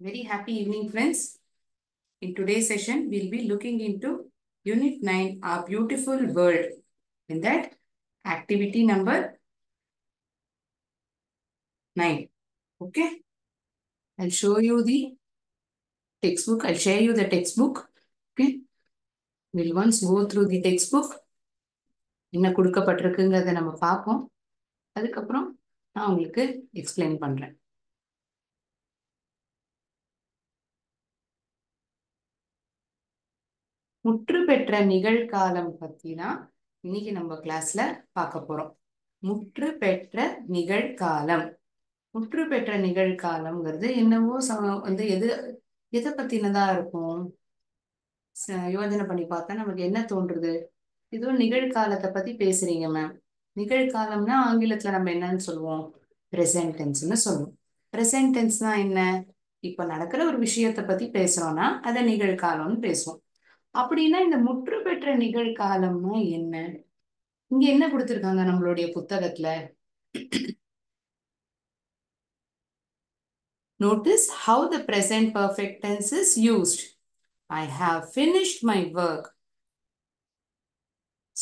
Very happy evening, friends. In today's session, we'll be looking into Unit 9, Our Beautiful World. In that, activity number 9. Okay? I'll show you the textbook. I'll share you the textbook. Okay? We'll once go through the textbook. என்ன கொடுக்கப்பட்டிருக்குங்கிறத நம்ம பார்ப்போம். அதுக்கப்புறம் நான் உங்களுக்கு explain பண்றேன். முற்று பெற்ற நிகழ்காலம் பத்தி தான் இன்னைக்கு நம்ம கிளாஸ்ல பார்க்க போறோம். முற்று பெற்ற நிகழ்காலம். முற்று பெற்ற நிகழ்காலம்ங்கிறது என்னவோ வந்து எதை பத்தினதா இருக்கும். யோஜனை பண்ணி பார்த்தா நமக்கு என்ன தோன்றுது? ஏதோ நிகழ்காலத்தை பத்தி பேசுறீங்க மேம். நிகழ்காலம்னா ஆங்கிலத்துல நம்ம என்னன்னு சொல்லுவோம்? பிரசன்ட் டென்ஸ்னு சொல்லுவோம். பிரசன்ட் டென்ஸ்னா என்ன? இப்ப நடக்கிற ஒரு விஷயத்தை பத்தி பேசுறோம்னா அதை நிகழ்காலம்னு பேசுவோம். அப்படின்னா இந்த முற்று பெற்ற நிகழ்காலம்னா என்ன? இங்க என்ன கொடுத்திருக்காங்க நம்மளுடைய புத்தகத்துல? Notice how the present perfect tense is used. I have finished my work.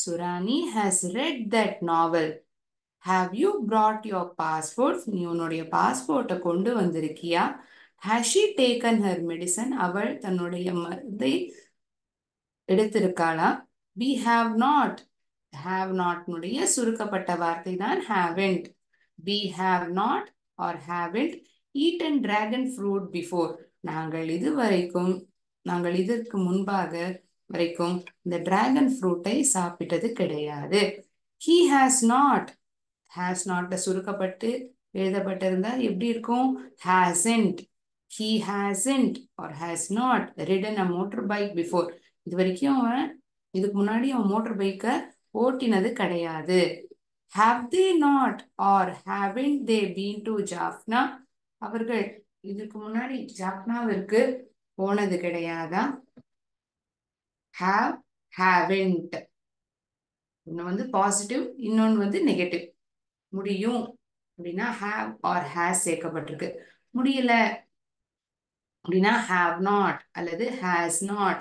Surani has read that novel. Have you brought your passport? நீ உன்னுடைய பாஸ்போர்ட்டை கொண்டு வந்திருக்கியா? Has she taken her medicine? அவள் தன்னுடைய மருந்தை எடுத்திருக்காளா? We have not. Have not னுடைய சுருக்கப்பட்ட வார்த்தை தான் haven't. We have not or haven't eaten dragon fruit before. நாங்கள் இதற்கு முன்பாக வரைக்கும் இந்த டிராகன் ஃப்ரூட்டை சாப்பிட்டது கிடையாது. He has not. has not சுருக்கப்பட்டு எழுதப்பட்டிருந்தால் எப்படி இருக்கும்? hasn't. He hasn't or has not ridden a motorbike before. இது வரைக்கும் இதுக்கு முன்னாடி அவன் மோட்டார் பைக்கை ஓட்டினது கிடையாது. Have they not or haven't they been to Jaffna? அவர்கள் இதுக்கு முன்னாடி ஜாப்னாவிற்கு போனது கிடையாதா? have, haven't. ஒன்னு வந்து பாசிட்டிவ், இன்னொன்னு வந்து நெகட்டிவ். முடியும் அப்படின்னா have or has சேர்க்கப்பட்டிருக்கு. முடியல அப்படின்னா have not அல்லது has not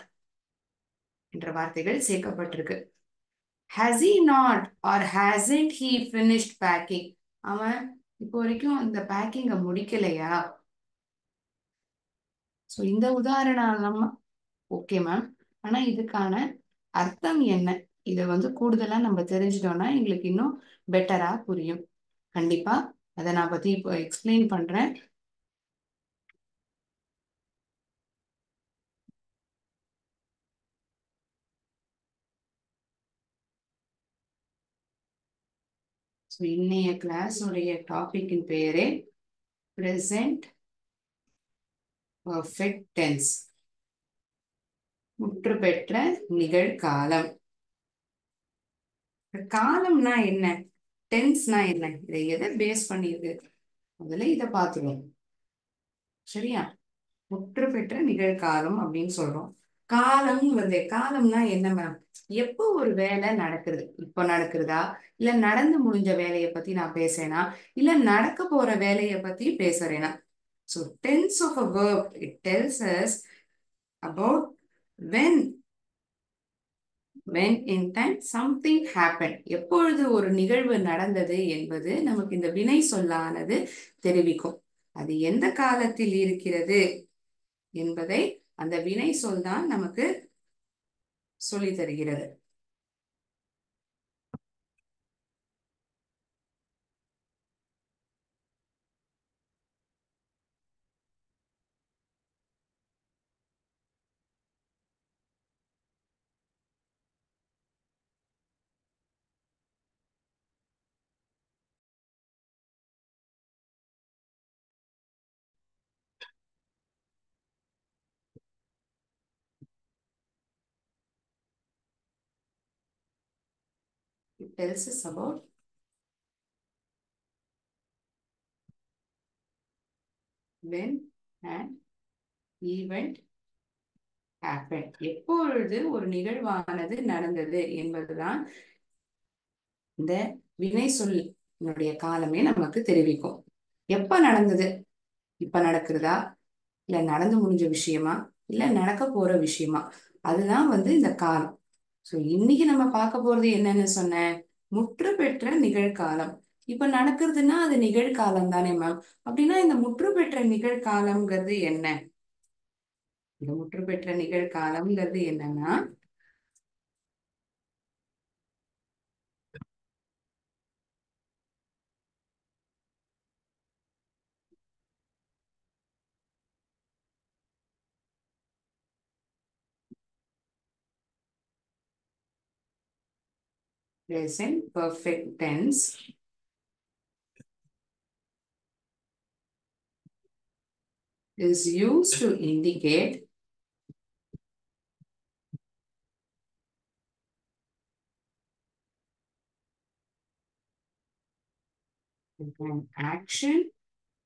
என்ற வார்த்தைகள் சேர்க்கப்பட்டிருக்கு. Has he not or hasn't he finished packing? அவன் இப்போ வரைக்கும் அந்த பேக்கிங்க முடிக்கலையா? ஸோ இந்த உதாரணம் ஓகே மேம். ஆனா இதுக்கான அர்த்தம் என்ன? இதை வந்து கூடுதலா நம்ம தெரிஞ்சிட்டோம்னா எங்களுக்கு இன்னும் பெட்டரா புரியும். கண்டிப்பா அதை நான் பத்தி இப்போ எக்ஸ்பிளைன் பண்றேன். இன்னைய கிளாஸ் உடைய டாபிக்கின் பெயரே பிரசன்ட் பர்ஃபெக்ட் டென்ஸ். முற்று பெற்ற நிகழ்காலம். காலம்னா என்ன? டென்ஸ்னா என்ன? இதை எதை பேஸ் பண்ணிருக்கு? முதல்ல இதை பார்த்துருவோம். சரியா? முற்று பெற்ற நிகழ்காலம் அப்படின்னு சொல்றோம். காலம்னா என்ன மேம்? எப்போ ஒரு வேலை நடக்குது? இப்போ நடக்குறதா, இல்ல நடந்து முடிஞ்ச வேலையை பத்தி நான் பேசுறேனா, இல்ல நடக்க போற வேலையை பத்தி பேசுறேனா? So tense of a verb, it tells us about when in time something happened. எப்பொழுது ஒரு நிகழ்வு நடந்தது என்பது நமக்கு இந்த வினை சொல்லானது தெரிவிக்கும். அது எந்த காலத்தில் இருக்கிறது என்பதை அந்த வினை சொல் தான் நமக்கு சொல்லி தருகிறது. It tells us about when an event happened. எப்பொழுது ஒரு நிகழ்வானது நடந்தது என்பதுதான் இந்த வினை சொல்லினுடைய காலமே நமக்கு தெரிவிக்கும். எப்ப நடந்தது? இப்ப நடக்கிறதா, இல்ல நடந்து முடிஞ்ச விஷயமா, இல்ல நடக்க போற விஷயமா, அதுதான் வந்து இந்த காலம். சோ இன்னைக்கு நம்ம பார்க்க போறது என்னன்னு சொன்னேன், முற்று பெற்ற நிகழ்காலம். இப்ப நடக்கிறதுன்னா அது நிகழ்காலம் தானே மேம். அப்படின்னா இந்த முற்று பெற்ற நிகழ்காலம்ங்கிறது என்ன? இந்த முற்று பெற்ற நிகழ்காலம்ங்கிறது என்னன்னா, present perfect tense is used to indicate an action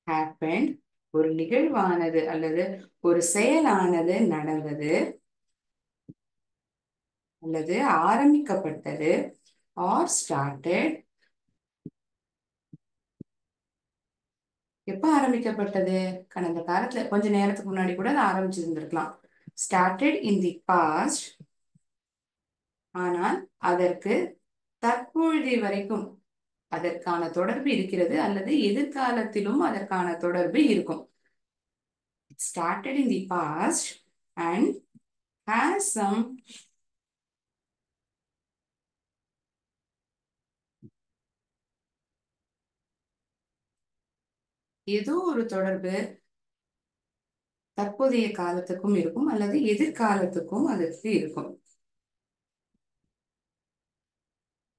happened, ஒரு நிகழ்வானது அல்லது ஒரு செயலானது நடந்தது அல்லது ஆரம்பிக்கப்பட்டது, or started. எப்ப ஆரம்பிக்கப்பட்டது? கடந்த காலத்துல கொஞ்ச நேரத்துக்கு முன்னாடி கூட அது ஆரம்பிச்சிருந்திருக்கலாம். started in the past, ஆனால் அதற்கு தற்பொழுது வரைக்கும் அதற்கான தொடர்பு இருக்கிறது அல்லது எதிர்காலத்திலும் அதற்கான தொடர்பு இருக்கும். It started in the past and has some ஏதோ ஒரு தொடர்பு தற்போதைய காலத்துக்கும் இருக்கும் அல்லது எதிர்காலத்துக்கும் அதற்கு இருக்கும்.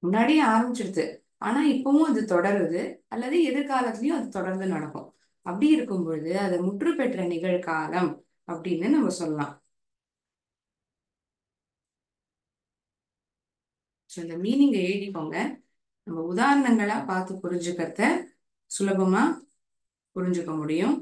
முன்னாடியே ஆரம்பிச்சிடுது, ஆனா இப்பவும் அது தொடருது அல்லது எதிர்காலத்திலயும் அது தொடர்ந்து நடக்கும். அப்படி இருக்கும் பொழுது அது முற்று பெற்ற நிகழ்காலம் அப்படின்னு நம்ம சொல்லலாம். இந்த மீனிங்க எழுதிக்கோங்க. நம்ம உதாரணங்களா பார்த்து புரிஞ்சுக்கிறத சுலபமா புரிஞ்சுக்க முடியும்.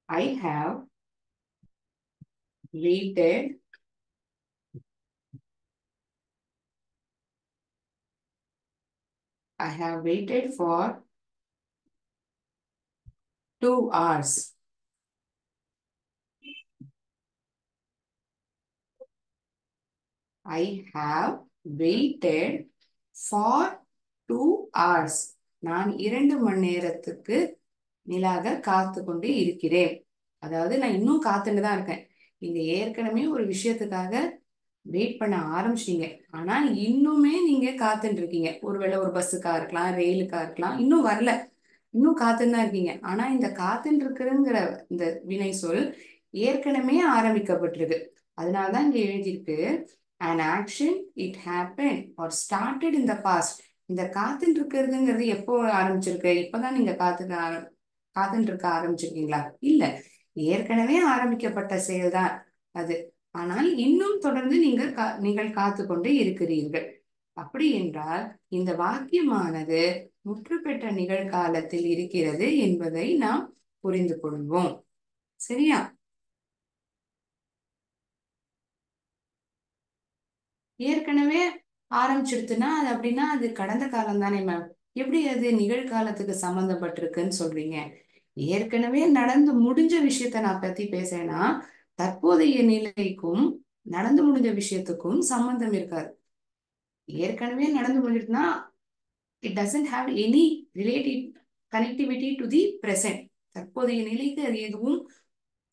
I have waited for 2 hours. I have waited for 2 hours. நான் 2 மணி நேரத்துக்கு மேலாக காத்து கொண்டு இருக்கிறேன். அதாவது நான் இன்னும் காத்துட்டு தான் இருக்கேன். நீங்க ஏற்கனவே ஒரு விஷயத்துக்காக வெயிட் பண்ண ஆரம்பிச்சிட்டீங்க, ஆனா இன்னுமே நீங்க காத்துட்டு இருக்கீங்க. ஒருவேளை ஒரு பஸ்ஸுக்கா இருக்கலாம், ரயிலுக்கா இருக்கலாம், இன்னும் வரல, இன்னும் காத்துன்னு தான் இருக்கீங்க. ஆனா இந்த காத்துன்னு இருக்குங்கிற இந்த வினை சொல் ஏற்கனவே ஆரம்பிக்கப்பட்டிருக்கு. அதனாலதான் இங்க எழுதியிருக்கு an action it happened or started in the past. இந்த காத்துன்னு இருக்கிறதுங்கிறது எப்போ ஆரம்பிச்சிருக்கு? இப்பதான் நீங்க காத்துட்டு இருக்க ஆரம்பிச்சிருக்கீங்களா? இல்ல, ஏற்கனவே ஆரம்பிக்கப்பட்ட செயல்தான் அது. ஆனால் இன்னும் தொடர்ந்து நீங்கள் காத்து கொண்டு இருக்கிறீர்கள். அப்படி என்றால் இந்த வாக்கியமானது முற்று பெற்ற நிகழ்காலத்தில் இருக்கிறது என்பதை நாம் புரிந்து கொள்வோம். சரியா? ஏற்கனவே ஆரம்பிச்சிடுத்துன்னா அது அப்படின்னா அது கடந்த காலம் தானே மேம். எப்படி அது நிகழ்காலத்துக்கு சம்பந்தப்பட்டிருக்குன்னு சொல்றீங்க? ஏற்கனவே நடந்து முடிஞ்ச விஷயத்த நான் பத்தி பேசுறேன்னா தற்போதைய நிலைக்கும் நடந்து முடிஞ்ச விஷயத்துக்கும் சம்பந்தம் இருக்காது. ஏற்கனவே நடந்து முடிஞ்சிட்டுனா it doesn't have any related connectivity to the present. தற்போதைய நிலைக்கு அது எதுவும்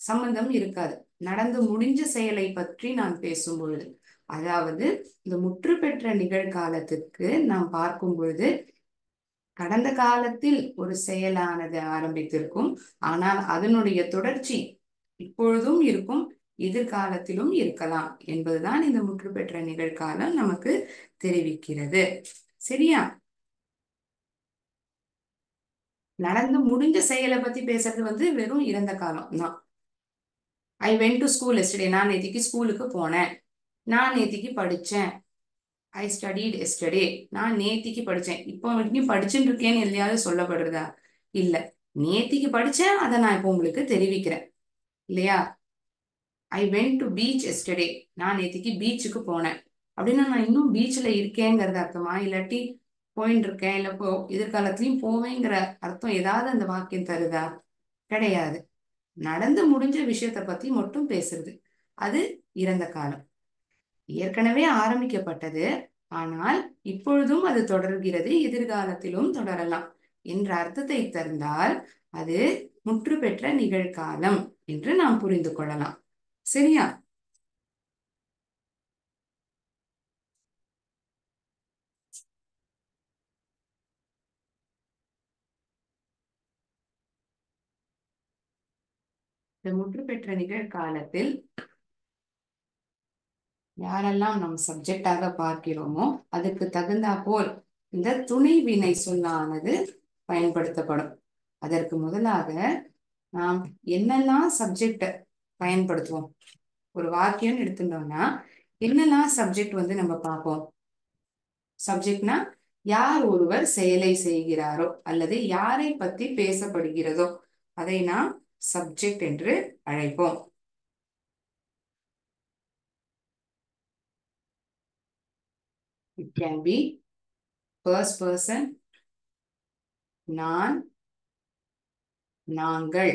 சம்பந்தம் இருக்காது நடந்து முடிஞ்ச செயலை பற்றி நான் பேசும் பொழுது. அதாவது இந்த முற்று பெற்ற நிகழ்காலத்துக்கு நாம் பார்க்கும் பொழுது கடந்த காலத்தில் ஒரு செயலானது ஆரம்பித்திருக்கும், ஆனால் அதனுடைய தொடர்ச்சி இப்பொழுதும் இருக்கும், எதிர்காலத்திலும் இருக்கலாம் என்பதுதான் இந்த முற்று பெற்ற நிகழ்காலம் நமக்கு தெரிவிக்கிறது. சரியா? நடந்து முடிஞ்ச செயலை பத்தி பேசுறது வந்து வெறும் இறந்த காலம் தான். I went to school yesterday, நான் நேத்திக்கு ஸ்கூலுக்கு போனேன். நான் நேத்திக்கு படிச்சேன். ஐ ஸ்டடிட் எஸ்டர்டே, நான் நேத்திக்கு படிச்சேன். இப்போ வரைக்கும் படிச்சுட்டு இருக்கேன்னு எதையாவது சொல்லப்படுறதா? இல்ல, நேத்திக்கு படிச்சேன், அதை நான் இப்போ உங்களுக்கு தெரிவிக்கிறேன். இல்லையா? I went to beach yesterday. நான் நேத்திக்கு பீச்சுக்கு போனேன் அப்படின்னா நான் இன்னும் பீச்ல இருக்கேங்கிறது அர்த்தமா, இல்லாட்டி போயின்னு இருக்கேன் இல்ல எதிர்காலத்திலயும் போவேங்கிற அர்த்தம் ஏதாவது அந்த வாக்கியம் தருதா? கிடையாது. நடந்து முடிஞ்ச விஷயத்த பத்தி மட்டும் பேசுறது. அது இறந்த காலம். ஏற்கனவே ஆரம்பிக்கப்பட்டது, ஆனால் இப்பொழுதும் அது தொடர்கிறது, எதிர்காலத்திலும் தொடரலாம் என்ற அர்த்தத்தை தந்தால் அது முற்று பெற்ற நிகழ்காலம் என்று நாம் புரிந்து கொள்ளலாம். சரியா? இந்த முற்று பெற்ற நிகழ்காலத்தில் யாரெல்லாம் நம் சப்ஜெக்டாக பார்க்கிறோமோ அதுக்கு தகுந்தா போல் இந்த துணை வினை சொல்லானது பயன்படுத்தப்படும். அதற்கு முதலாக நாம் என்னெல்லாம் சப்ஜெக்ட் பயன்படுத்துவோம்? ஒரு வாக்கியம் எடுத்துட்டோம்னா என்னெல்லாம் சப்ஜெக்ட் நம்ம பார்ப்போம்? சப்ஜெக்ட்னா யார் ஒருவர் செயலை செய்கிறாரோ அல்லது யாரை பத்தி பேசப்படுகிறதோ அதை நாம் சப்ஜெக்ட் என்று அழைப்போம். It can be first person, நான், நாங்கள்.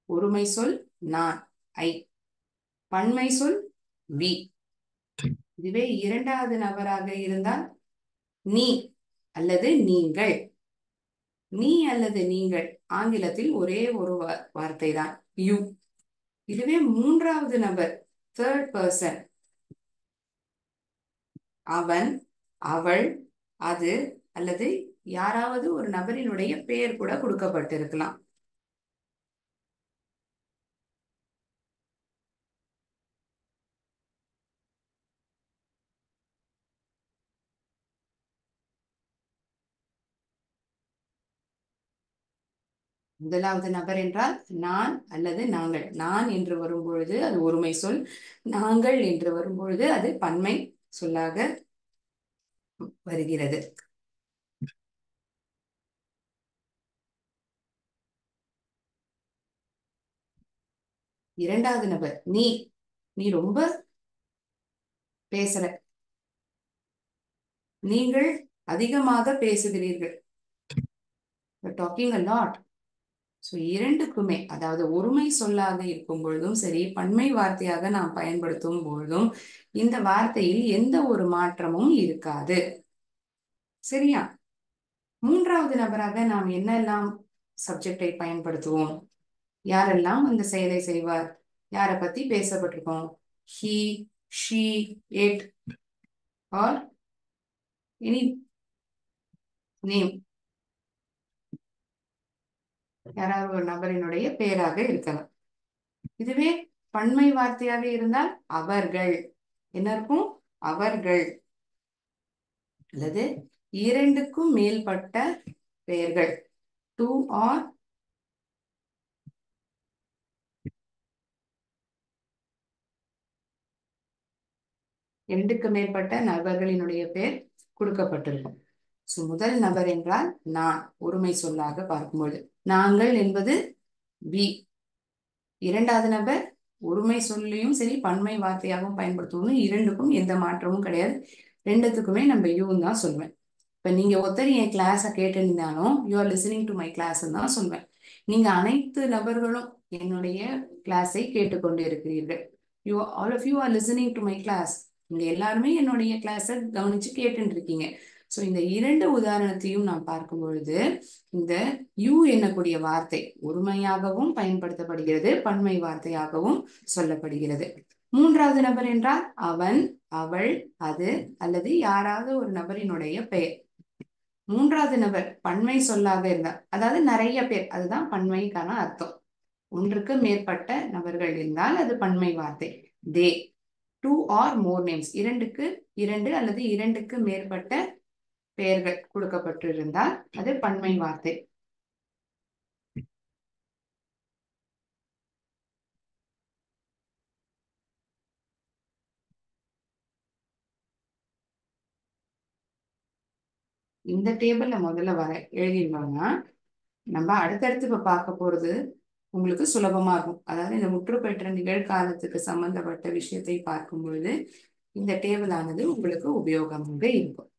ஒருமை சொல் நான், ஐ. பன்மை சொல் வி. இதுவே இரண்டாவது நபராக இருந்தால் நீ அல்லது நீங்கள். நீ அல்லது நீங்கள் ஆங்கிலத்தில் ஒரே ஒரு வார்த்தை தான், யூ. இதுவே மூன்றாவது நபர், தேர்ட் பர்சன், அவன், அவள், அது அல்லது யாராவது ஒரு நபரினுடைய பெயர் கூட கொடுக்கப்பட்டிருக்கலாம். முதலாவது நபர் என்றால் நான் அல்லது நாங்கள். நான் என்று வரும்பொழுது அது ஒருமை சொல், நாங்கள் என்று வரும்பொழுது அது பன்மை சொல்லாக வருகிறது. இரண்டாவது நபர் நீ. நீ ரொம்ப பேசுற, நீங்கள் அதிகமாக பேசுகிறீர்கள், டாக்கிங் அ லாட். ஸோ இரண்டுக்குமே, அதாவது ஒருமை சொல்லாக இருக்கும் பொழுதும் சரி, பன்மை வார்த்தையாக நாம் பயன்படுத்தும் பொழுதும் இந்த வார்த்தையில் எந்த ஒரு மாற்றமும் இருக்காது. சரியா? மூன்றாவது நபராக நாம் என்னெல்லாம் சப்ஜெக்டை பயன்படுத்துவோம்? யாரெல்லாம் அந்த செயலை செய்வார்? யாரை பத்தி பேசப்பட்டிருக்கோம்? He, she, it are any name. யாராவது ஒரு நபரினுடைய பெயராக இருக்கலாம். இதுவே பன்மை வார்த்தையாக இருந்தால் அவர்கள். என்ன இருக்கும்? அவர்கள். அல்லது இரண்டுக்கும் மேற்பட்ட பெயர்கள், டூ ஆர் இரண்டுக்கு மேற்பட்ட நபர்களினுடைய பெயர் கொடுக்கப்பட்டிருக்கும். முதல் நபர் என்றால் நான், ஒருமை சொல்லாக பார்க்கும்போது. நாங்கள் என்பது வி. இரண்டாவது நபர் ஒருமை சொல்லையும் சரி பன்மை வார்த்தையாகவும் பயன்படுத்துவோம். இரண்டுக்கும் எந்த மாற்றமும் கிடையாது. ரெண்டுத்துக்குமே நம்ம யூன்னு தான் சொல்லுவேன். இப்ப நீங்க ஒருத்தர் என் கிளாஸை கேட்டிருந்தாலும் you are listening to my class தான் சொல்வேன். நீங்க அனைத்து நபர்களும் என்னுடைய கிளாஸை கேட்டுக்கொண்டு இருக்கிறீர்கள். All of you are listening to my class. நீங்க எல்லாருமே என்னுடைய கிளாஸை கவனிச்சு கேட்டுட்டு இருக்கீங்க. ஸோ இந்த இரண்டு உதாரணத்தையும் நாம் பார்க்கும் பொழுது இந்த யூ என்னக்கூடிய வார்த்தை ஒருமையாகவும் பயன்படுத்தப்படுகிறது, பன்மை வார்த்தையாகவும் சொல்லப்படுகிறது. மூன்றாவது நபர் என்றால் அவன், அவள், அது அல்லது யாராவது ஒரு நபரினுடைய பெயர். மூன்றாவது நபர் பன்மை சொல்லாக இருந்தால், அதாவது நிறைய பேர், அதுதான் பன்மைக்கான அர்த்தம். ஒன்றுக்கு மேற்பட்ட நபர்கள் இருந்தால் அது பன்மை வார்த்தை. தே, டூ ஆர் மோர் நேம்ஸ், இரண்டுக்கு இரண்டு அல்லது இரண்டுக்கு மேற்பட்ட பெயர்கள் கொடுக்கப்பட்டிருந்தால் அது பன்மை வார்த்தை. இந்த டேபிள்ல முதல்ல எழுதிருந்தோம்னா நம்ம அடுத்தடுத்து இப்ப பார்க்க போறது உங்களுக்கு சுலபமா இருக்கும். அதாவது இந்த முற்றுப்பெற்ற நிகழ்காலத்துக்கு சம்பந்தப்பட்ட விஷயத்தை பார்க்கும் பொழுது இந்த டேபிள் ஆனது உங்களுக்கு உபயோகமாக இருக்கும்.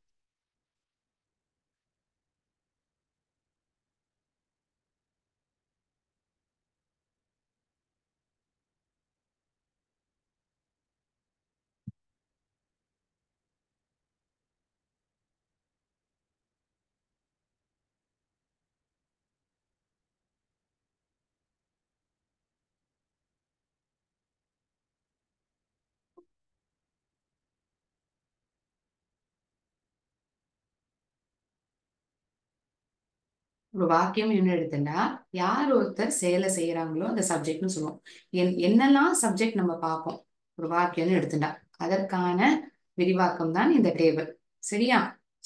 ஒரு வாக்கியம் என்ன எடுத்துட்டா, யார் ஒருத்தர் செயலை செய்யறாங்களோ அந்த சப்ஜெக்ட்னு சொல்லுவோம். என்னெல்லாம் சப்ஜெக்ட் நம்ம பார்ப்போம் ஒரு வாக்கியம்னு எடுத்துட்டா, அதற்கான விரிவாக்கம் தான் இந்த டேபிள். சரியா?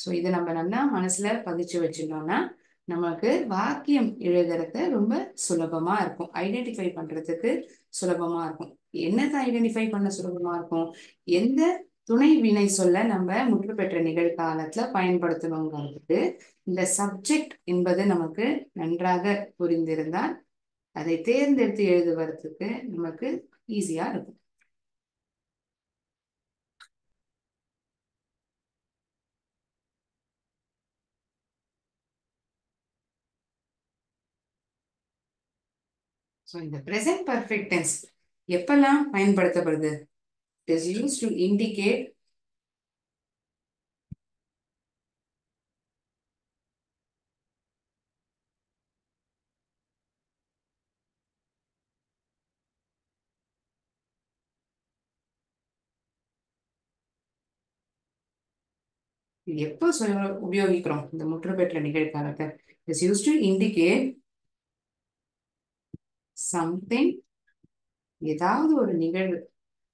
சோ இதை நம்ம நல்லா மனசுல பதிச்சு வச்சிருந்தோம்னா நமக்கு வாக்கியம் எழுதுறது ரொம்ப சுலபமா இருக்கும். ஐடென்டிஃபை பண்றதுக்கு சுலபமா இருக்கும். என்னத்தை ஐடென்டிஃபை பண்ண சுலபமா இருக்கும்? எந்த துணை வினை சொல்ல நம்ம முற்றுப்பெற்ற நிகழ்காலத்துல பயன்படுத்தணுங்கிறதுக்கு இந்த சப்ஜெக்ட் என்பது நமக்கு நன்றாக புரிந்திருந்தால் அதை தேர்ந்தெடுத்து எழுதுவதற்கு நமக்கு ஈஸியா இருக்கும். ஸோ இந்த ப்ரெசன்ட் பர்ஃபெக்ட் டென்ஸ் எப்பெல்லாம் பயன்படுத்தப்படுது? It is use to indicate எப்போ உபயோகிக்கிறோம் இந்த முற்றுப்பெற்ற நிகழ்காலத்தை? It's use to indicate something, ஏதாவது ஒரு நிகழ்வு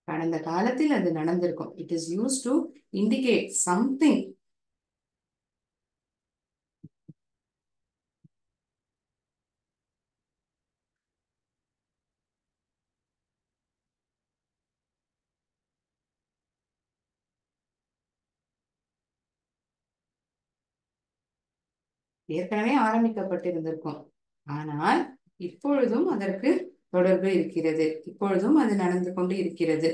கடந்த காலத்தில் அது நடந்திருக்கும். It is use to indicate something ஏற்கனவே ஆரம்பிக்கப்பட்டிருந்திருக்கும், ஆனால் இப்பொழுதும் அதற்கு தொடர்பு இருக்கிறது, இப்பொழுதும் அது நடந்து கொண்டு இருக்கிறது.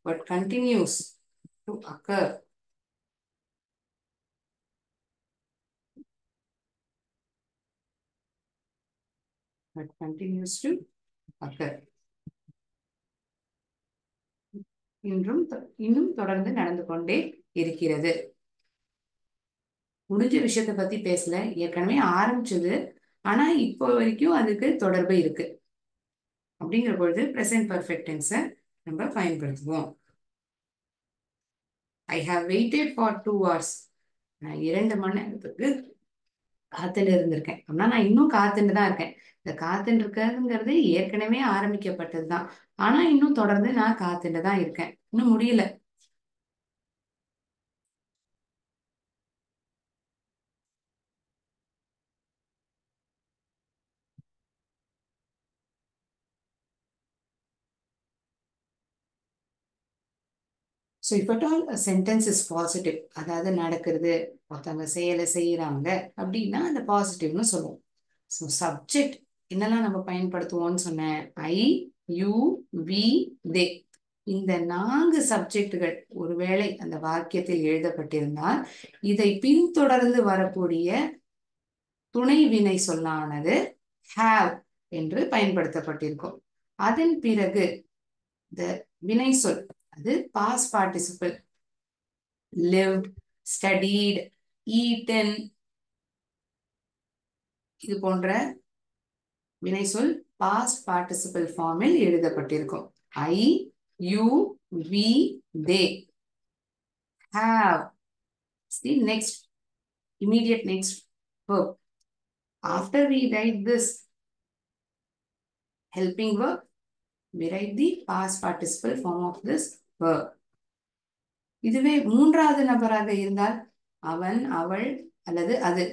But continues to occur. But continues to occur. இன்னும் தொடர்ந்து நடந்து கொண்டே இருக்கிறது. முடிஞ்ச விஷயத்தை பத்தி பேசல, ஏற்கனவே ஆரம்பிச்சது, ஆனா இப்போ வரைக்கும் அதுக்கு தொடர்பு இருக்கு. அப்படிங்கிற பொழுது பிரசன்ட் பர்ஃபெக்ட் டென்ஸை நம்ம பயன்படுத்துவோம். I have weighted for 2 hours. நான் 2 மணி நேரத்துக்கு காத்துட்டு இருந்திருக்கேன் அப்படின்னா நான் இன்னும் காத்துட்டு தான் இருக்கேன். இந்த காத்துட்டு இருக்கிறதுங்கிறது ஏற்கனவே ஆரம்பிக்கப்பட்டது தான், ஆனா இன்னும் தொடர்ந்து நான் காத்துட்டு தான் இருக்கேன், இன்னும் முடியல. So if at all a sentence is positive, அதாவது நடக்கிறது, ஒருத்தவங்க செயலை செய்யறாங்க அப்படின்னா அந்த பாசிட்டிவ்னு சொல்லுவோம். ஸோ சப்ஜெக்ட் என்னெல்லாம் நம்ம பயன்படுத்துவோம்னு சொன்னேன். ஐ, யூ, வி, தே. இந்த 4 சப்ஜெக்டுகள் ஒருவேளை அந்த வாக்கியத்தில் எழுதப்பட்டிருந்தால் இதை பின்தொடர்ந்து வரக்கூடிய துணை வினை சொல்லானது have என்று பயன்படுத்தப்பட்டிருக்கும். அதன் பிறகு the வினை சொல், அது past participle, lived, studied, eaten, இது போன்ற வினை சொல் past participle ஃபார்மில் எழுதப்பட்டிருக்கும். I, you, we, they have. The next, immediate next verb. After we write this helping verb, we write the past participle form of this verb. இதுவே மூன்றாவது நபராக இருந்தால் அவன், அவள் அல்லது அது,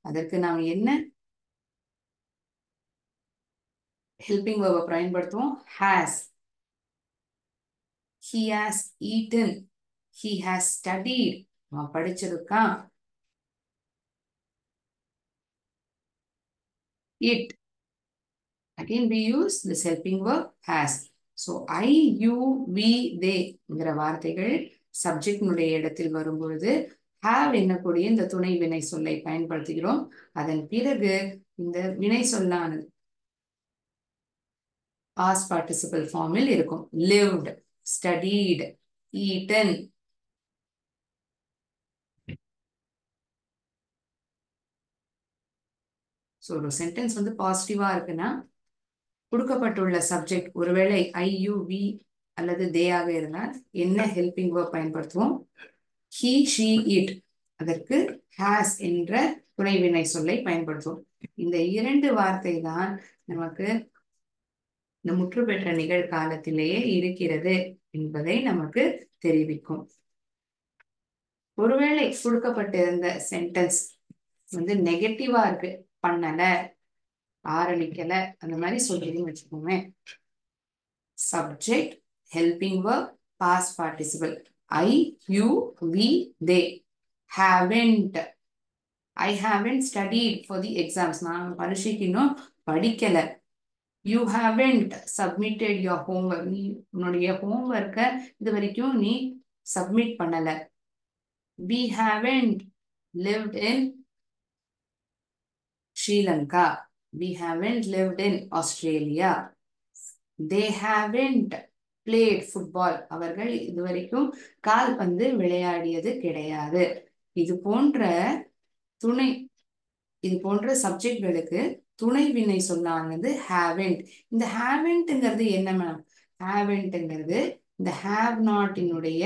அதற்கு நாம் என்ன ஹெல்பிங் verb பயன்படுத்துவோம்? has. He has eaten. He has studied. அவன் படிச்சிருக்கான். It. Again, we use this helping verb has. So, I, you, we, they என்கிற வார்த்தைகள் சப்ஜெக்டினுடைய இடத்தில் வரும்பொழுது have என்னக்கூடிய இந்த துணை வினை சொல்லை பயன்படுத்துகிறோம். அதன் பிறகு இந்த வினை சொல்லானது past participle ஃபார்மில் இருக்கும். lived, studied, eaten. ஸோ ஒரு சென்டென்ஸ் வந்து பாசிட்டிவா இருக்குன்னா கொடுக்கப்பட்டுள்ள சப்ஜெக்ட் ஒருவேளை ஐ யூ வி அல்லது தே ஆக இருந்தால் என்ன ஹெல்பிங் வேர்ப் பயன்படுத்துவோம்? he, she, it. அதற்கு has என்ற துணை வினை சொல்லை பயன்படுத்துவோம். இந்த இரண்டு வார்த்தை தான் நமக்கு இந்த முற்று பெற்ற நிகழ்காலத்திலேயே இருக்கிறது என்பதை நமக்கு தெரிவிக்கும். ஒருவேளை கொடுக்கப்பட்டிருந்த சென்டென்ஸ் வந்து நெகட்டிவா இருக்கு, பண்ணல, ஆரம்பிக்கல, அந்த மாதிரி சொல்றதுன்னு வச்சுக்கோங்க. Subject, helping verb, past participle. I, you, we, they. Haven't. I haven't studied for the exams. நான் பரீட்சைக்கு இன்னும் படிக்கல. You haven't submitted your homework. நீ உன்னுடைய ஹோம்ஒர்க்கை இது வரைக்கும் நீ சப்மிட் பண்ணல. We haven't lived in Sri Lanka. We haven't lived in Australia. They haven't played football. அவர்கள் இதுவரைக்கும் கால்பந்து விளையாடியது கிடையாது. இது போன்ற சப்ஜெக்ட்களுக்கு துணை வினை சொல்லானது haven't. இந்த haven'tங்கிறது என்ன மேம்? haven'tங்கிறது இந்த have notனுடைய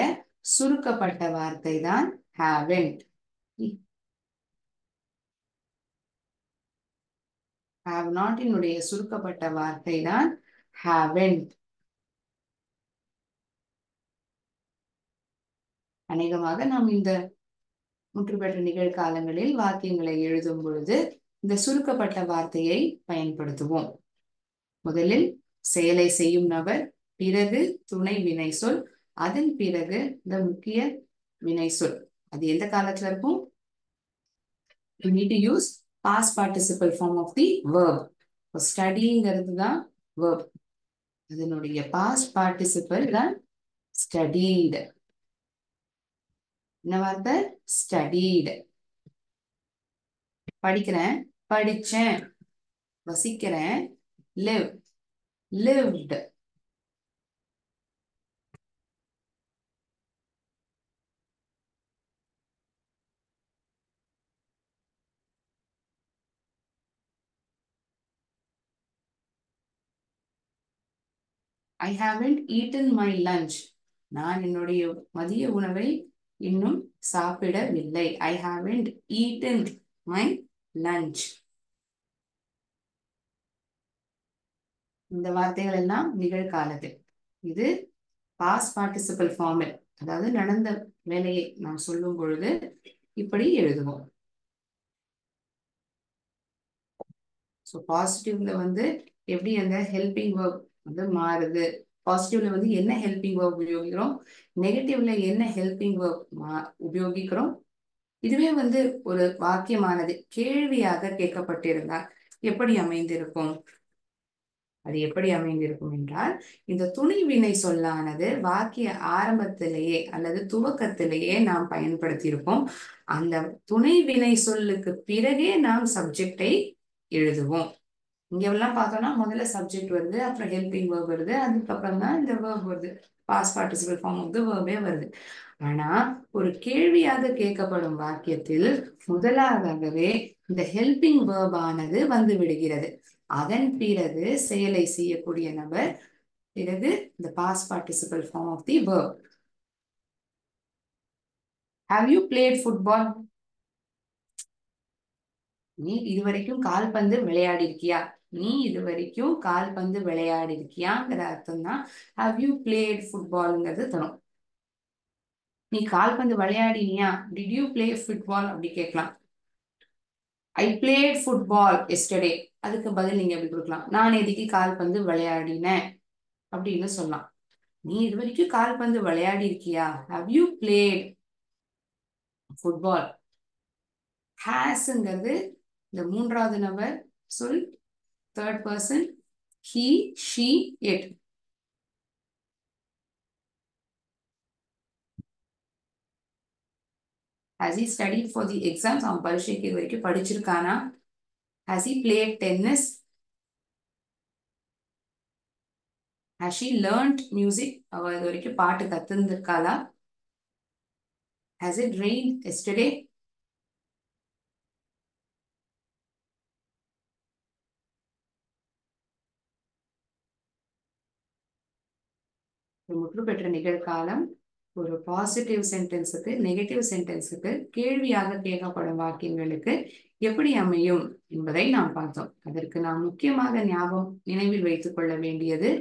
சுருக்கப்பட்ட வார்த்தை தான் haven't. have notனுடைய சுருக்கப்பட்ட வார்த்தை தான் haven't. அநேகமாக நாம் இந்த முற்றுப்பெற்ற நிகழ்காலங்களில் வாக்கியங்களை எழுதும் பொழுது இந்த சுருக்கப்பட்ட வார்த்தையை பயன்படுத்துவோம். முதலில் செயலை செய்யும் நபர், பிறகு துணை வினை சொல், அதன் பிறகு இந்த முக்கிய வினை சொல். அது எந்த காலத்துல இருக்கும்? You need to use past participle form of the verb. ஸ்டடிங்கிறது தான் verb. அதனுடைய past participle தான் studied. என்ன வார்த்தை? studied. படிக்கிறேன், படிச்சேன். வசிக்கிறேன், live, lived. I haven't eaten my lunch. நான் என்னுடைய மதிய உணவை இன்னும் சாப்பிடவில்லை. I haven't eaten my lunch. இந்த வார்த்தைகள் எல்லாம் நிகழ்காலத்தில். இது past participle form. அதாவது நடந்த வேலையை நாம் சொல்லும் பொழுது இப்படி எழுதுவோம். ஸோ பாசிட்டிவ்ல வந்து எப்படி அந்த ஹெல்பிங் verb வந்து மாறுது? பாசிட்டிவ்ல வந்து என்ன ஹெல்பிங் verb உபயோகிக்கிறோம்? நெகட்டிவ்ல என்ன ஹெல்பிங் verb உபயோகிக்கிறோம்? இதுவே வந்து ஒரு வாக்கியமானது கேள்வியாக கேட்கப்பட்டிருந்தால் எப்படி அமைந்திருக்கும்? அது எப்படி அமைந்திருக்கும் என்றால், இந்த துணை வினை சொல்லானது வாக்கிய ஆரம்பத்திலேயே அல்லது துவக்கத்திலேயே நாம் பயன்படுத்தியிருப்போம். அந்த துணை வினை சொல்லுக்கு பிறகே நாம் சப்ஜெக்டை எழுதுவோம். இங்க எல்லாம் பார்த்தோம்னா முதல்ல சப்ஜெக்ட் வருது, அப்புறம் ஹெல்பிங் verb வருது, அதுக்கப்புறம் தான் இந்த verb வருது. Past participle form of the verb வருது. ஆனா ஒரு கேள்வியாக கேட்கப்படும் வாக்கியத்தில் முதலாகவே இந்த ஹெல்பிங் verb ஆனது வந்து விடுகிறது. அதன் பிறகு செயலை செய்யக்கூடிய நபர், பிறகு இந்த past participle form of the verb. Have you played football? நீ இதுவரைக்கும் கால்பந்து விளையாடி இருக்கியா? நீ இதுவரைக்கும் கால்பந்து விளையாடி இருக்கியாங்கிற அர்த்தம் தான் have you played footballங்கிறது தரும். நீ கால்பந்து விளையாடினியா? did you play football அப்படி கேட்கலாம். I played football yesterday. அதுக்கு பதில் நீங்க எப்படி கொடுக்கலாம்? நான் எதுக்கு கால்பந்து விளையாடினேன் அப்படின்னு சொல்லலாம். நீ இது வரைக்கும் கால்பந்து விளையாடி இருக்கியா? have you played football? hasங்கிறது இந்த மூன்றாவது நபர் சொல், third person he, she, it. Has he studied for the exams? அவன் பரீட்சைக்கு இது வரைக்கும் படிச்சிருக்கானா? Has he played tennis? Has she learned music? அவ இது வரைக்கும் பாட்டு கத்துந்திருக்காளா? Has it rained yesterday? முற்று பெற்ற நிகழ்காலம் ஒரு பாசிட்டிவ் சென்டென்ஸுக்கு நெகட்டிவ் சென்டென்ஸுக்கு கேள்வியாக கேட்கப்படும் வாக்கியங்களுக்கு எப்படி அமையும் என்பதை நாம் பார்த்தோம். அதற்கு நாம் முக்கியமாக நினைவில் வைத்துக் கொள்ள வேண்டியது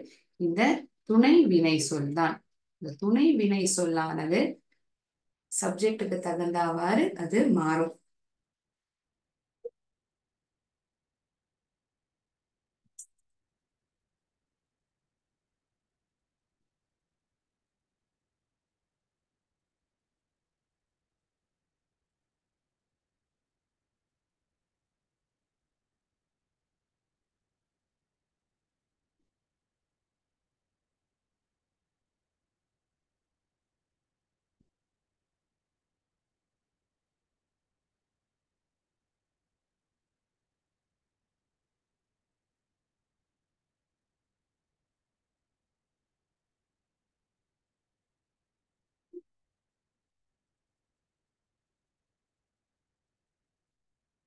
இந்த துணை வினை சொல் தான். இந்த துணை வினை சொல்லானது சப்ஜெக்டுக்கு தகுந்தவாறு அது மாறும்.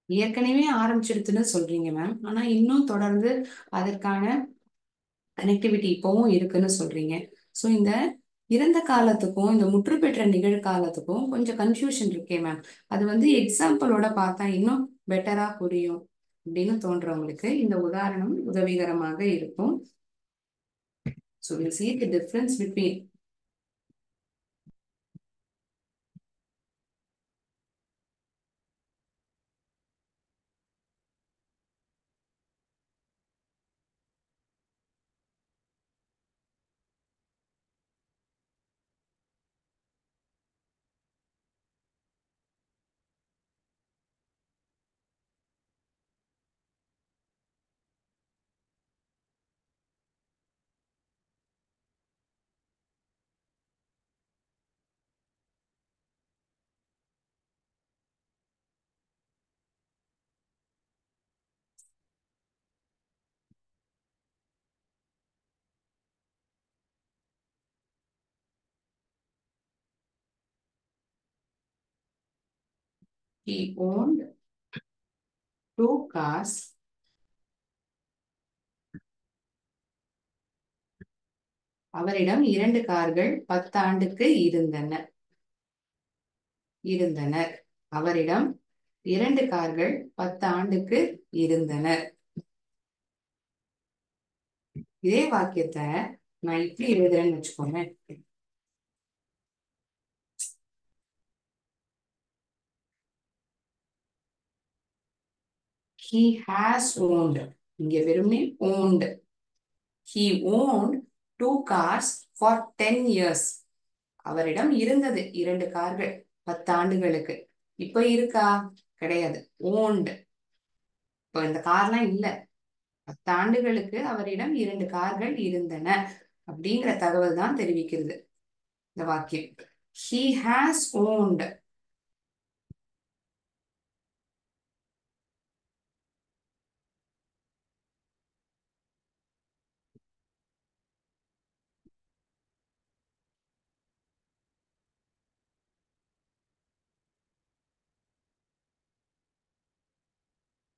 ஏற்கனவே ஆரம்பிச்சிடுதுன்னு சொல்றீங்க மேம். ஆனா இன்னும் தொடர்ந்து அதற்கான கனெக்டிவிட்டி இப்பவும் இருக்குன்னு சொல்றீங்க. ஸோ இந்த இறந்த காலத்துக்கும் இந்த முற்று பெற்ற நிகழ்காலத்துக்கும் கொஞ்சம் கன்ஃபியூஷன் இருக்கே மேம். அது எக்ஸாம்பிளோட பார்த்தா இன்னும் பெட்டரா புரியும் அப்படின்னு தோன்றவங்களுக்கு இந்த உதாரணம் உதவிகரமாக இருக்கும். So we'll see the difference between he owned 2 cars. அவரிடம் 2 கார்கள் 10 ஆண்டுக்கு இருந்தனர். அவரிடம் 2 கார்கள் 10 ஆண்டுக்கு இருந்தனர். இதே வாக்கியத்தை நான் இப்படி எழுதுறேன்னு வச்சுக்கோங்க. he has owned. இங்க வெறுமனே owned. he owned 2 cars for 10 years. அவரிடம் இருந்தது 2 கார்கள் 10 ஆண்டுகளுக்கு. இப்ப இருக்கா? கிடையாது. owned. இப்ப இந்த கார்லாம் இல்ல. 10 ஆண்டுகளுக்கு அவரிடம் 2 கார்கள் இருந்தன அப்படிங்கிற தகவல் தான் தெரிவிக்கிறது இந்த வாக்கியம். he has owned.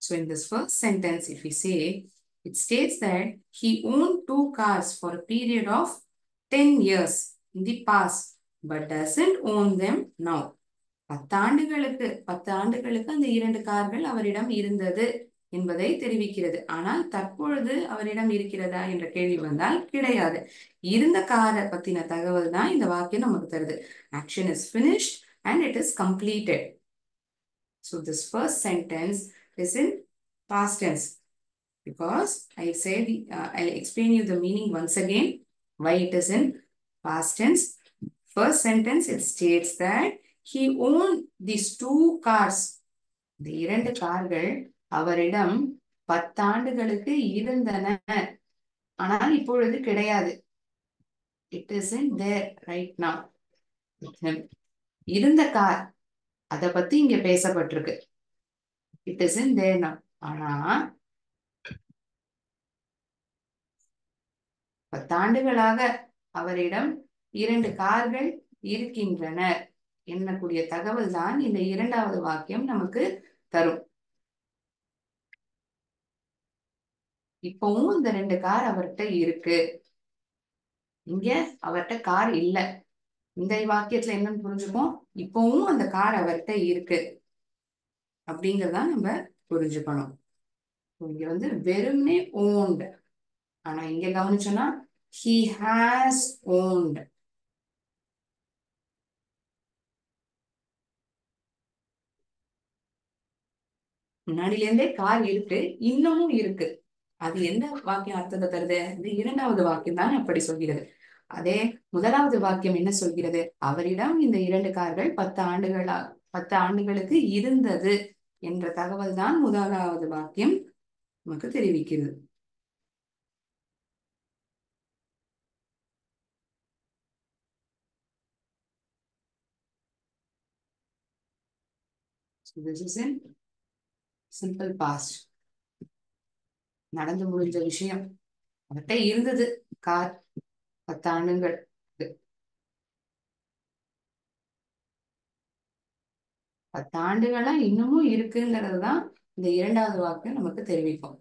So in this first sentence, if we say, it states that he owned 2 cars for a period of 10 years in the past, but doesn't own them now. 10 ஆண்டுகளுக்கு அந்த 2 கார்கள் அவரிடம் இருந்தது என்பதை தெரிவிக்கிறது. ஆனால் தற்பொழுது அவரிடம் இருக்கிறதா என்ற கேள்வி வந்தால் கிடையாது. இருந்த காரை பத்தின தகவல் தான் இந்த வாக்கியம் நமக்கு தருது. Action is finished and it is completed. So this first sentence is in past tense because I'll explain you the meaning once again why it is in past tense. First sentence, it states that he owned these 2 cars. இந்த 2 கார்கள் அவரிடம் 10 ஆண்டுகளுக்கு இருந்தன ஆனால் இப்பொழுது கிடையாது. It isn't there right now. இருந்த car அத பத்தி இங்க பேசப்பட்டிருக்கு. It isn't there now. ஆனா 10 ஆண்டுகளாக அவரிடம் 2 கார்கள் இருக்கின்றன என்னக்கூடிய தகவல் தான் இந்த இரண்டாவது வாக்கியம் நமக்கு தரும். இப்பவும் இந்த 2 கார் அவர்கிட்ட இருக்கு. இங்க அவர்கிட்ட கார் இல்ல. இந்த வாக்கியத்துல என்னன்னு புரிஞ்சுப்போம்? இப்பவும் அந்த கார் அவர்கிட்ட இருக்கு அப்படிங்கறத நம்ம புரிஞ்சுக்கணும். இங்க வந்து வெறும்னே ஓன்ட். ஆனா இங்க கவனிச்சோம்னா he has owned. முன்னாடில இருந்தே கார் இருக்கு, இன்னமும் இருக்கு. அது எந்த வாக்கியம் அர்த்தத்தை தருது? இந்த இரண்டாவது வாக்கியம் தான் அப்படி சொல்கிறது. அதே முதலாவது வாக்கியம் என்ன சொல்கிறது? அவரிடம் இந்த 2 கார்கள் 10 ஆண்டுகளுக்கு இருந்தது என்ற தகவல் தான் முதலாவது வாக்கியம் நமக்கு தெரிவிக்கிறது. So this is in simple past. நடந்து முடிஞ்ச விஷயம். அவர்கிட்ட இருந்தது கார் 10 ஆண்டுகள். 10 ஆண்டுகளா இன்னமும் இருக்குங்கிறது தான் இந்த இரண்டாவது வாக்கியம் நமக்கு தெரிவிக்கும்.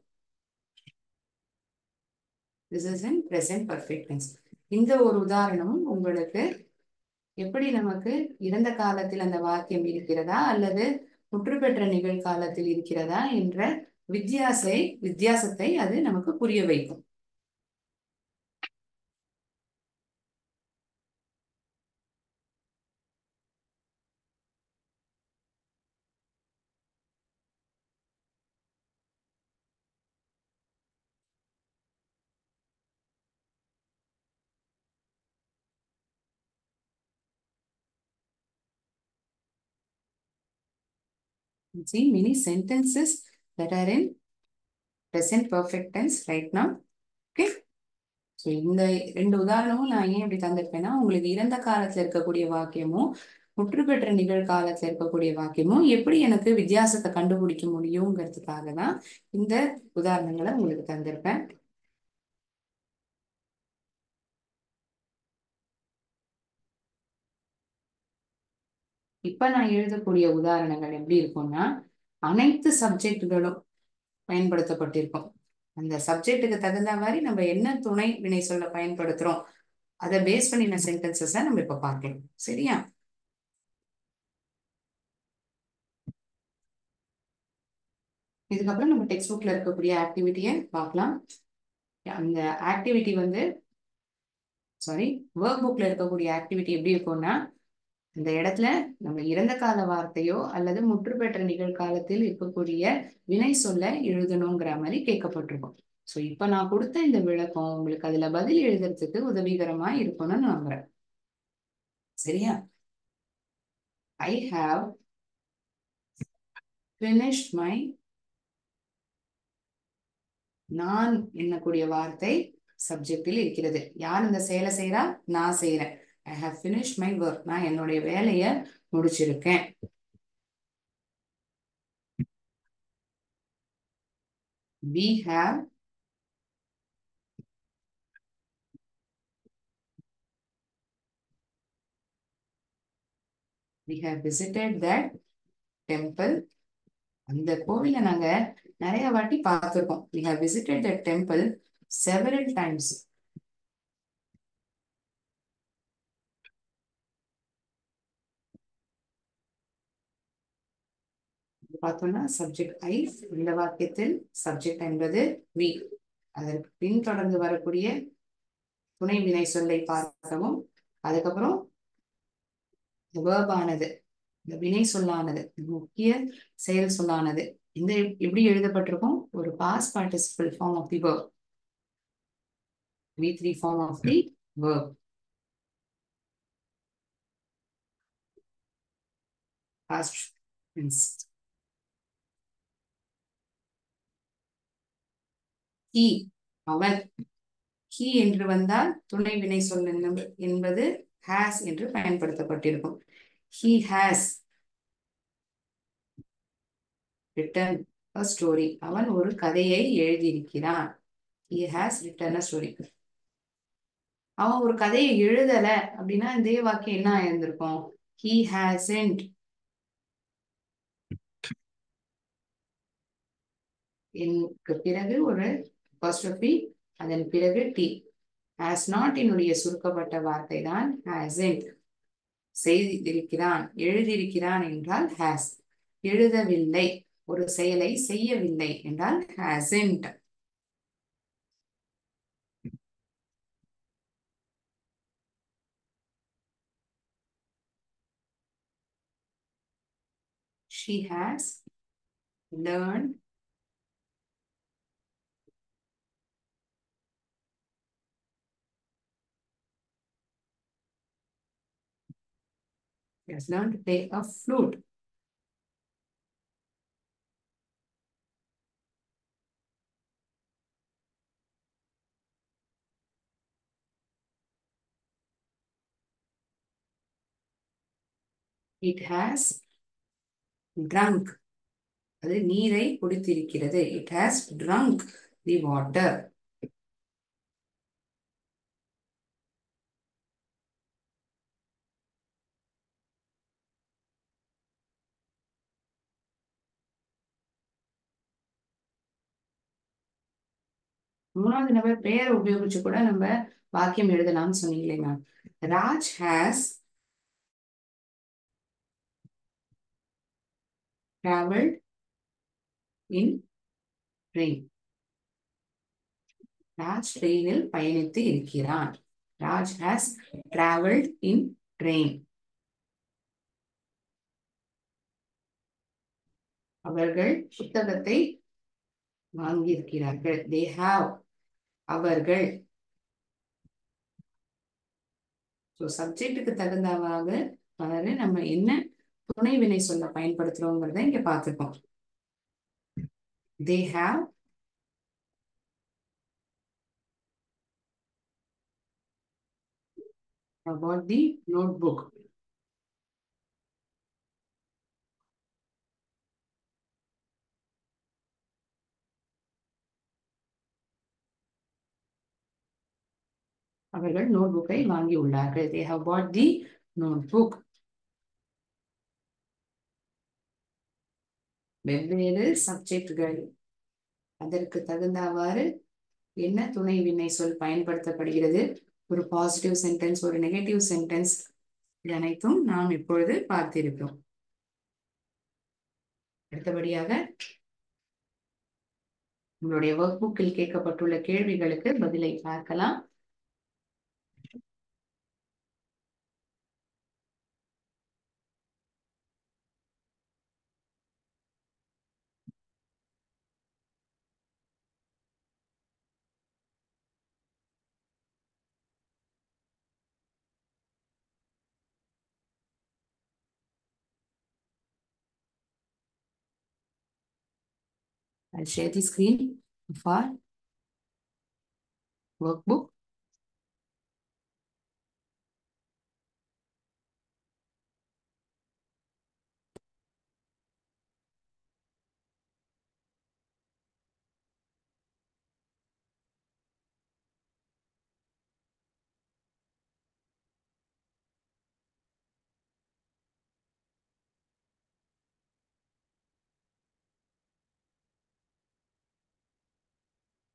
This is in present perfect tense. இந்த ஒரு உதாரணமும் உங்களுக்கு எப்படி நமக்கு இறந்த காலத்தில் அந்த வாக்கியம் இருக்கிறதா அல்லது முற்று பெற்ற நிகழ்காலத்தில் இருக்கிறதா என்ற வித்தியாசத்தை அது நமக்கு புரிய வைக்கும். See many sentences that are in present perfect tense right now. Okay. So இந்த 2 உதாரணமும் நான் ஏன் இப்படி தந்திருப்பேன்னா, உங்களுக்கு இறந்த காலத்துல இருக்கக்கூடிய வாக்கியமும் முற்று பெற்ற நிகழ்காலத்துல இருக்கக்கூடிய வாக்கியமும் எப்படி எனக்கு வித்தியாசத்தை கண்டுபிடிக்க முடியுங்கிறதுக்காக தான் இந்த உதாரணங்களை உங்களுக்கு தந்திருப்பேன். இப்ப நான் எழுதக்கூடிய உதாரணங்கள் எப்படி இருக்கும்னா, அனைத்து சப்ஜெக்டுகளும் பயன்படுத்தப்பட்டிருக்கும். அந்த சப்ஜெக்டுக்கு தகுந்த மாதிரி நம்ம என்ன துணை வினை சொல்ல பயன்படுத்துறோம் அதை பேஸ் பண்ணின சென்டென்சஸ் நம்ம இப்ப பார்க்கலாம். சரியா? இதுக்கப்புறம் நம்ம டெக்ஸ்ட் புக்ல இருக்கக்கூடிய ஆக்டிவிட்டியை பார்க்கலாம். அந்த ஆக்டிவிட்டி வந்து ஒர்க் புக்ல இருக்கக்கூடிய ஆக்டிவிட்டி எப்படி இருக்கும்னா, இந்த இடத்துல நம்ம இறந்த கால வார்த்தையோ அல்லது முற்று பெற்ற நிகழ்காலத்தில் இருக்கக்கூடிய வினை சொல்ல எழுதணுங்கிற மாதிரி கேட்கப்பட்டிருக்கும். ஸோ இப்ப நான் கொடுத்த இந்த விளக்கம் உங்களுக்கு அதுல பதில் எழுதுறதுக்கு உதவிகரமா இருக்கும்னு நம்புறேன். சரியா? I have finished my. நான் என்னக்கூடிய வார்த்தை சப்ஜெக்டில் இருக்கிறது. யார் இந்த செயலை செய்யறா? நான் செய்யறேன். I have finished my work. நான் என்னுடைய வேலையை முடிச்சிருக்கேன். we have visited that temple. அந்த கோவில நாங்க நிறைய வாட்டி பார்த்திருக்கோம். we have visited that temple several times. பார்த்தோம்னா சப்ஜெக்ட் ஐ, இந்த வாக்கியத்தில் சப்ஜெக்ட் என்பது we. அதற்கு பின்தொடர்ந்து வரக்கூடிய துணை வினை சொல்லை பார்க்கவும், அதுக்கப்புறம் வேர்பானது, இந்த வினை சொல்லானது, முக்கிய செயல் சொல்லானது இந்த எப்படி எழுதப்பட்டிருக்கும்? ஒரு past participle form of the verb, V3 form of the verb. Past tense. He, அவன். he என்று வந்தால் துணை வினை சொல் என்பது has என்று பயன்படுத்தப்பட்டிருக்கும். He has written a story. அவன் ஒரு கதையை எழுதியிருக்கிறான். He has written a story. அவன் ஒரு கதையை எழுதல அப்படின்னா இந்த வாக்கியம் என்ன ஆயிருந்திருக்கும்? He hasn't. எனக்கு பிறகு ஒரு apostrophe, அதன் பிறகு t. has not என்னுடைய சுருக்கப்பட்ட வார்த்தை தான் hasn't. செய்திருக்கிறான், எழுதியிருக்கிறான் என்றால் has. எழுதவில்லை, ஒரு செயலை செய்யவில்லை என்றால் hasn't. She has learned to play a flute. It has drunk. அது நீரை குடித்திருக்கிறது. It has drunk the water. மூணாவது நபர் பெயர் உபயோகிச்சு கூட நம்ம வாக்கியம் எழுதலாம்னு சொன்னீங்களே ma'am. Raj has traveled in train. Raj ட்ரெயினில் பயணித்து இருக்கிறான். Raj has traveled in train. அவர்கள் புத்தகத்தை வாங்கியிருக்கிறார்கள். They have. அவர்கள். ஸோ சப்ஜெக்டுக்கு தகுந்தவாக நம்ம என்ன துணை வினை சொல்ல பயன்படுத்துறோங்கிறத இங்க பார்த்துப்போம். They have bought the notebook. அவர்கள் நோட்புக்கை வாங்கி உள்ளார்கள். They have bought the notebook. வெவ்வேறு சப்ஜெக்ட்கள் அதற்கு தகுந்தவாறு என்ன துணை வினை சொல் பயன்படுத்தப்படுகிறது, ஒரு பாசிட்டிவ் சென்டென்ஸ், ஒரு நெகட்டிவ் சென்டென்ஸ், இது அனைத்தும் நாம் இப்பொழுது பார்த்திருக்கிறோம். அடுத்தபடியாக உங்களுடைய ஒர்க் புக்கில் கேட்கப்பட்டுள்ள கேள்விகளுக்கு பதிலை பார்க்கலாம். I'll share the screen for workbook.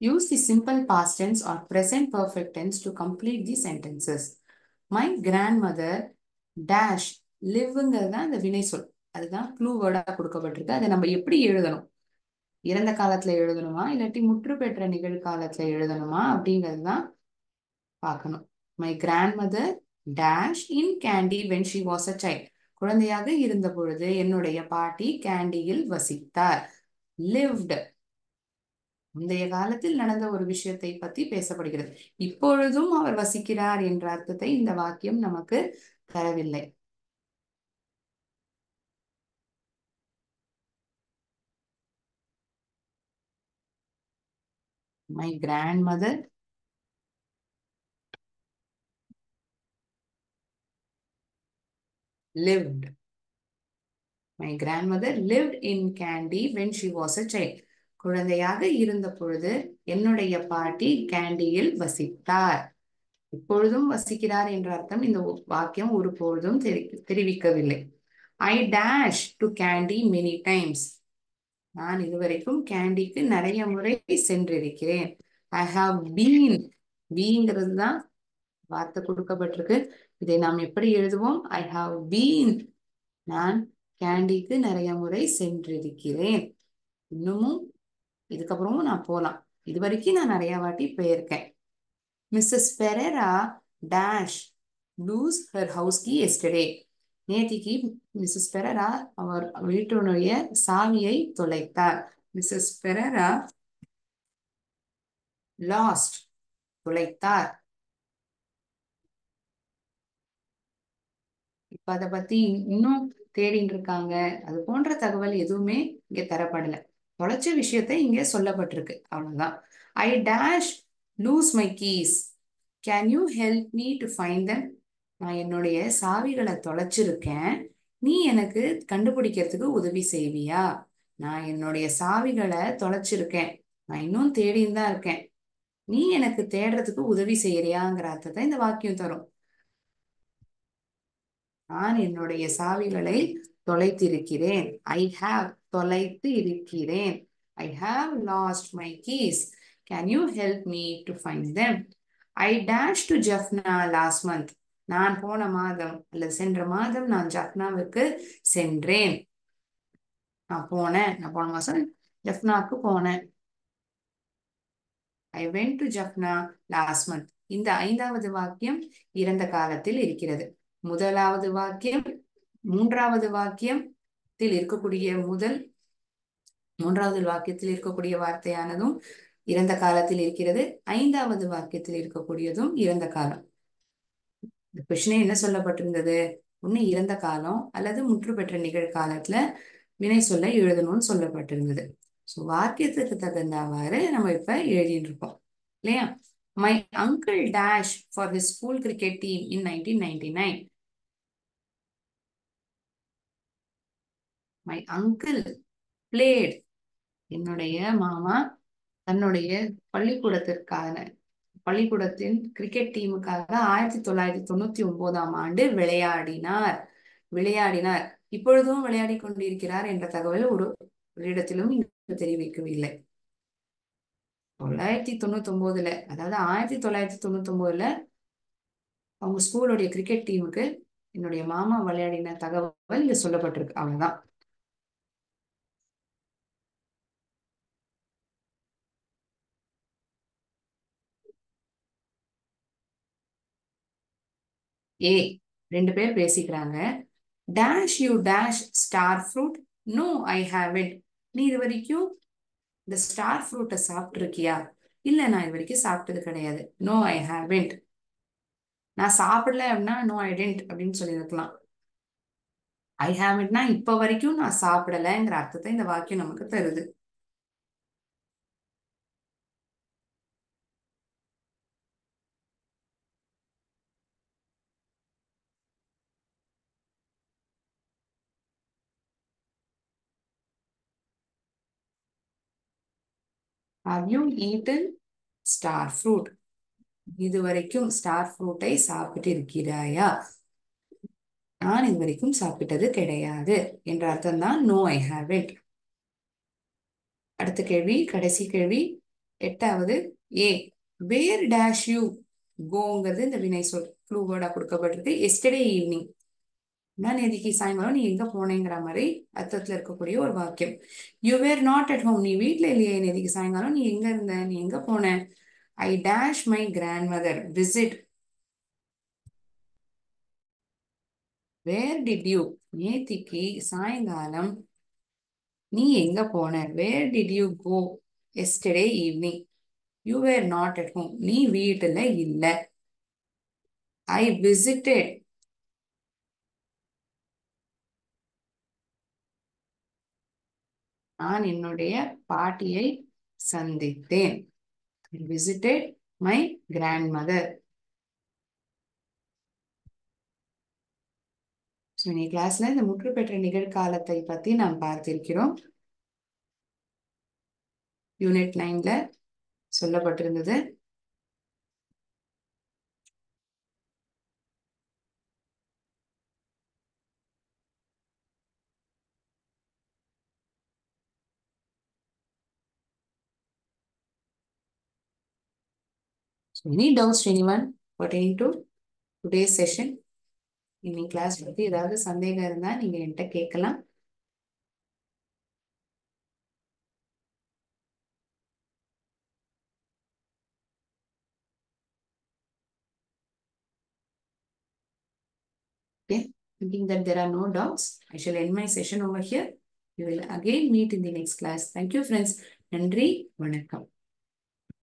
Use the simple past tense or present perfect tense to complete the sentences. My grandmother dash liveங்கிறது அந்த வினை சொல். அதுதான் க்ளூ வேர்டா கொடுக்கப்பட்டிருக்கு. அதை நம்ம எப்படி எழுதணும், இறந்த காலத்துல எழுதணுமா இல்லாட்டி முற்று பெற்ற நிகழ்காலத்துல எழுதணுமா அப்படிங்கிறது தான் பார்க்கணும். My grandmother dash in candy when she was a child. குழந்தையாக இருந்த பொழுது என்னுடைய பாட்டி கேண்டியில் வசித்தார். லிவ்ட் முந்தைய காலத்தில் நடந்த ஒரு விஷயத்தை பத்தி பேசப்படுகிறது. இப்பொழுதும் அவர் வசிக்கிறார் என்ற அர்த்தத்தை இந்த வாக்கியம் நமக்கு தரவில்லை. My grandmother lived. My grandmother lived in Kandy when she was a child. குழந்தையாக இருந்த பொழுது என்னுடைய பாட்டி கேண்டியில் வசித்தார். இப்பொழுதும் வசிக்கிறார் என்ற அர்த்தம் இந்த வாக்கியம் ஒரு பொழுதும் தெரிவிக்கவில்லை. I dash to Kandy many times. நான் இதுவரைக்கும் கேண்டிக்கு நிறைய முறை சென்றிருக்கிறேன். I have been. பீங்கிறது தான் வார்த்தை கொடுக்கப்பட்டிருக்கு. இதை நாம் எப்படி எழுதுவோம்? I have been. நான் கேண்டிக்கு நிறைய முறை சென்றிருக்கிறேன். இன்னமும் இதுக்கப்புறமும் நான் போலாம். இது வரைக்கும் நான் நிறைய வாட்டி போயிருக்கேன். Mrs. Ferreira dash lose her house key yesterday. நேத்திக்கு மிஸ்ஸஸ் பெரரா அவர் வீட்டுடைய சாவியை தொலைத்தார். Mrs பெரரா last தொலைத்தார். இப்ப அதை பத்தி இன்னும் தேடிட்டு இருக்காங்க. அது போன்ற தகவல் எதுவுமே இங்க தரப்படல. தொலைச்ச விஷயத்தை இங்க சொல்லப்பட்டிருக்கு. அவ்வளவுதான். I dash loose my keys. Can you help me to find தம்? நான் என்னுடைய சாவிகளை தொலைச்சிருக்கேன். நீ எனக்கு கண்டுபிடிக்கிறதுக்கு உதவி செய்வியா? நான் என்னுடைய சாவிகளை தொலைச்சிருக்கேன். நான் இன்னும் தேடின்னு தான் இருக்கேன். நீ எனக்கு தேடுறதுக்கு உதவி செய்யறியாங்கிற அர்த்தத்தை இந்த வாக்கியம் தரும். நான் என்னுடைய சாவிகளை தொலைத்திருக்கிறேன். ஐ ஹாவ் தொலைத்து இருக்கிறேன். I have last my keys. Can you help me to find them? I dash to Jaffna last month. நான் போன மாதம் அல்லது சென்ற மாதம் நான் ஜஃப்னாவுக்கு சென்றேன். நான் போன மாசம் ஜஃப்னாவுக்கு போனேன். I went to Jaffna last month. இந்த 5வது வாக்கியம் இறந்த காலத்தில் இருக்கிறது. முதலாவது வாக்கியம் 3வது வாக்கியத்தில் இருக்கக்கூடிய மூன்றாவது வாக்கியத்தில் இருக்கக்கூடிய வார்த்தையானதும் இறந்த காலத்தில் இருக்கிறது. 5வது வாக்கியத்தில் இருக்கக்கூடியதும் இறந்த காலம். இந்த கொஸ்டினே என்ன சொல்லப்பட்டிருந்தது? ஒண்ணு இறந்த காலம் அல்லது முற்று பெற்ற நிகழ்காலத்துல வினை சொல்ல எழுதணும்னு சொல்லப்பட்டிருந்தது. ஸோ வாக்கியத்துக்கு தகுந்தவாறு நம்ம இப்ப எழுதிட்டு இருக்கோம் இல்லையா? My uncle dash for his school cricket team in 1999. My uncle played. என்னுடைய மாமா தன்னுடைய பள்ளிக்கூடத்தின் கிரிக்கெட் டீமுக்காக 1999ஆம் ஆண்டு விளையாடினார். இப்பொழுதும் விளையாடி கொண்டிருக்கிறார் என்ற தகவல் ஒரு இடத்திலும் தெரிவிக்கவில்லை. 1999, அதாவது 1999 அவங்க ஸ்கூலுடைய கிரிக்கெட் டீமுக்கு என்னுடைய மாமா விளையாடின தகவல் இங்க சொல்லப்பட்டிருக்கு. அவ்வளவுதான். ஏ 2 பேர் பேசிக்கிறாங்க. Dash you dash star fruit? No I haven't. நீ இது வரைக்கும் இந்த ஸ்டார் ஃப்ரூட்டை சாப்பிட்டுருக்கியா? இல்ல, நான் இது வரைக்கும் சாப்பிட்டது கிடையாது. No I haven't. நான் சாப்பிடல அப்படின்னா நோ ஐ டென்ட் அப்படின்னு சொல்லியிருக்கலாம். ஐ ஹேவன்ட்னா இப்ப வரைக்கும் நான் சாப்பிடலைங்கிற அர்த்தத்தை இந்த வாக்கியம் நமக்கு தருது. Have you eaten star fruit? இதுவரைக்கும் ஸ்டார் ஃப்ரூட்டை சாப்பிட்டு இருக்கிறாயா? நான் இதுவரைக்கும் சாப்பிட்டது கிடையாது என்ற அர்த்தம் தான் நோ ஐ ஹேவன்ட். அடுத்த கேள்வி, கடைசி கேள்வி 8வது. ஏ வேர் டேஷ் யூ கோங்கிறது இந்த வினை சொல் க்ளூ வேர்டா கொடுக்கப்பட்டிருக்கு. Yesterday evening. நான் நேதிக்கு சாயங்காலம் நீ எங்க போனேங்கிற மாதிரி அர்த்தத்துல இருக்கக்கூடிய ஒரு வாக்கியம். You were not at home. நீ வீட்டுல இல்லையே நேதிக்கு சாயங்காலம். நீ எங்க இருந்த? நீ எங்க போன? I dash my grandmother visit. Where did you? நேத்திக்கு சாயங்காலம் நீ எங்க போன? Where did you go yesterday evening? You were not at home. நீ வீட்டுல இல்ல. I visited. நான் என்னுடைய பாட்டியை சந்தித்தேன். I visited my grandmother. இன்னைக்கு கிளாஸ்ல இந்த முற்று பெற்ற நிகழ்காலத்தை பத்தி நாம் பார்த்திருக்கிறோம். யூனிட் 9ல சொல்லப்பட்டிருந்தது. Any doubts to anyone pertaining to today's session? இன்னைக்கு கிளாஸ் பத்தி ஏதாவது சந்தேகம் இருந்தா நீங்க என்கிட்ட கேட்கலாம். Okay, thinking that there are no doubts, I shall end my session over here. We will again meet in the next class. Thank you, friends. நன்றி, வணக்கம்.